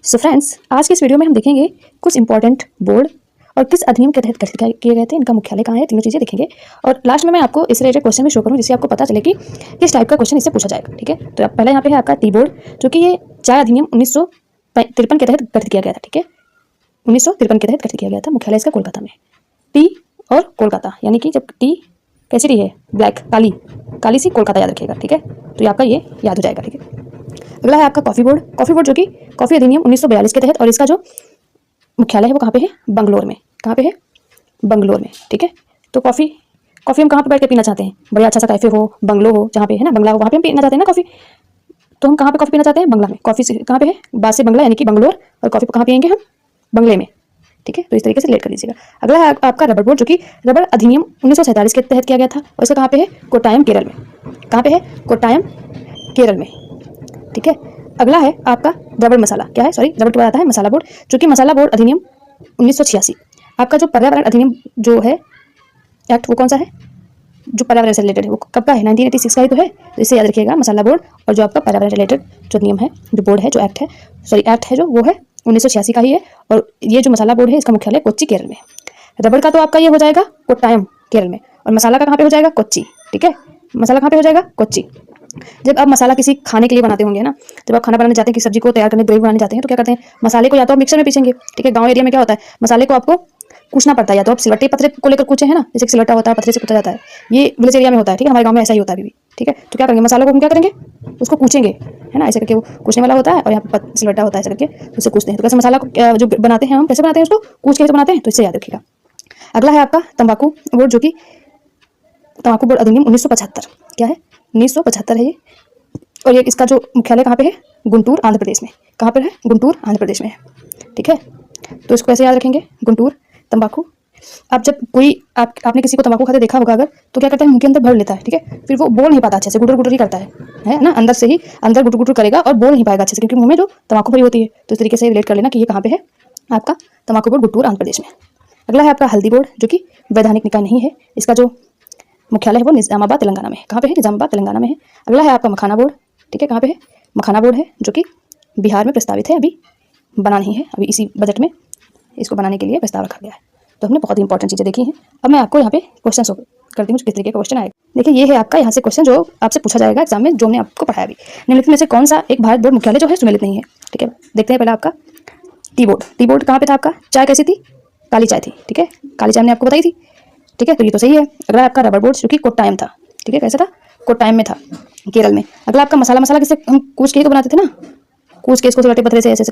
So friends, आज के इस वीडियो में हम देखेंगे कुछ इंपॉर्टेंट बोर्ड और किस अधिनियम के तहत गठित किए गए थे, इनका मुख्यालय कहाँ है, तीनों चीज़ें देखेंगे। और लास्ट में मैं आपको इस रिलेटेड क्वेश्चन भी शो करूँ जिससे आपको पता चले कि किस टाइप का क्वेश्चन इससे पूछा जाएगा। ठीक है, तो पहले यहाँ पे है आपका टी बोर्ड, जो कि ये चाय अधिनियम 1953 के तहत गठित किया गया था। ठीक है, 1953 के तहत गठित किया गया था। मुख्यालय इसका कोलकाता में। टी और कोलकाता, यानी कि जब टी कैसी टी है, ब्लैक, काली, काली सी कोलकाता याद रखिएगा। ठीक है, तो ये आपका ये याद हो जाएगा। ठीक है, अगला है आपका कॉफ़ी बोर्ड। कॉफ़ी बोर्ड जो कि कॉफ़ी अधिनियम 1942 के तहत, और इसका जो मुख्यालय है वो कहाँ पे है, बंगलोर में। कहाँ पे है, बंगलोर में। ठीक है, तो कॉफ़ी हम कहाँ पे बैठ के पीना चाहते हैं, बढ़िया अच्छा सा कैफे हो, बंगलो हो, जहाँ पे है ना बंगला हो, वहाँ पे हम पीना चाहते हैं ना कॉफ़ी। तो हम कहाँ पे कॉफ़ी पीना चाहते हैं, बंगला में। कॉफ़ी कहाँ पे है, बात से बंगला यानी कि बंगलोर, और कॉफ़ी कहाँ पियेंगे हम, बंगले में। ठीक है, तो इस तरीके से लेट कर लीजिएगा। अगला है आपका रबर बोर्ड, जो कि रबर अधिनियम 1947 के तहत किया गया था, और इसका कहाँ पे है, कोट्टायम, केरल में। कहाँ पे है, कोट्टायम, केरल में। ठीक है, अगला है आपका रबर मसाला, क्या है, सॉरी रबर के बाद आता है मसाला बोर्ड, जो कि मसाला बोर्ड अधिनियम 1986। आपका जो पर्यावरण अधिनियम जो है एक्ट, वो कौन सा है, जो पर्यावरण से रिलेटेड है, वो कब का है, 1986 का ही तो है। तो इसे याद रखिएगा, मसाला बोर्ड। और जो आपका पर्यावरण रिलेटेड जो नियम है, जो बोर्ड है, जो एक्ट है, सॉरी एक्ट है, जो वो है 1986 का ही है। और ये जो मसाला बोर्ड है, इसका मुख्यालय कोच्चि, केरल में। रबर का तो आपका ये हो जाएगा कोट्टायम, केरल में, और मसाला का कहाँ पे हो जाएगा, कोच्चि। ठीक है, मसाला कहाँ पे हो जाएगा, कोच्चि। जब आप मसाला किसी खाने के लिए बनाते होंगे ना, जब आप खाना बनाने जाते हैं, कि सब्जी को तैयार करने, ग्रेवी बनाने जाते हैं, तो क्या करते हैं, मसाले को या तो आप मिक्सर में पीसेंगे। ठीक है, गांव एरिया में क्या होता है, मसाले को आपको कूचना पड़ता है, या तो आप सिलवट्टे पत्थर को लेकर कूचे है ना, जैसे सिलवट्टा होता है, पत्थर से कूचा जाता है। ये विलेज एरिया में होता है। ठीक है, हमारे गांव में ऐसा ही होता है अभी भी। ठीक है, तो क्या करेंगे, मसालों को हम क्या करेंगे, उसको कूचेंगे, है ना, ऐसे करके। वो कूचने वाला होता है और यहाँ पर सिलवट्टा होता है, ऐसे करके उससे कूचते हैं। तो कैसे मसाला को जो बनाते हैं हम, कैसे बनाते हैं उसको, कूच के तो बनाते हैं। तो इससे याद रखिएगा। अगला है आपका तंबाकू बोर्ड, जो कि तंबाकू बोर्ड अधिनियम 1975, क्या है, 1975 है ये। और ये इसका जो मुख्यालय कहाँ पे है, गुंटूर, आंध्र प्रदेश में। कहाँ पर है, गुंटूर, आंध्र प्रदेश में है। ठीक है, तो इसको ऐसे याद रखेंगे, गुंटूर, तंबाकू। आप जब कोई आपने किसी को तंबाकू खाते देखा होगा अगर, तो क्या करता है, मुंह के अंदर भर लेता है। ठीक है, फिर वो बोल नहीं पाता अच्छे से, गुटर गुटर ही करता है ना, अंदर से ही अंदर गुटर गुटर करेगा और बोल नहीं पाएगा अच्छे से, क्योंकि मुंह में जो तंबाकू भरी होती है। तो इस तरीके से रिलेट कर लेना कि ये कहाँ पे है, आपका तंबाकू बोर्ड, गुंटूर, आंध्र प्रदेश में। अगला है आपका हल्दी बोर्ड, जो कि वैधानिक निकाय नहीं है। इसका जो मुख्यालय है वो निजामाबाद, तेलंगाना में। कहाँ पे है, निजामाबाद, तेलंगाना में है। अगला है आपका मखाना बोर्ड। ठीक है, कहाँ पे है, मखाना बोर्ड है, जो कि बिहार में प्रस्तावित है, अभी बना नहीं है, अभी इसी बजट में इसको बनाने के लिए प्रस्ताव रखा गया है। तो हमने बहुत ही इंपॉर्टेंट चीज़ें देखी हैं। अब मैं आपको यहाँ पे क्वेश्चन शो करती हूँ, किस तरीके का क्वेश्चन आएगा। देखिए, ये है आपका यहाँ से क्वेश्चन जो आपसे पूछा जाएगा एग्जाम में, जो हमने आपको पढ़ाया भी। निम्नलिखित में से कौन सा एक भारत बोर्ड मुख्यालय जो है सुमेलित नहीं है। ठीक है, देखते हैं पहले आपका टी बोर्ड। टी बोर्ड कहाँ पे था आपका, चाय कैसी थी, काली चाय थी। ठीक है, काली चाय हमने आपको बताई थी। ठीक है, तो ये तो सही है। अगला आपका रबर बोर्ड, जो कि कोट्टायम था। ठीक है, कैसा था, कोट्टायम में था, केरल में। अगला आपका मसाला, मसाला किससे हम कूच के ही तो बनाते थे ना, कूच के इसको सिलवट्टे पत्थर से ऐसे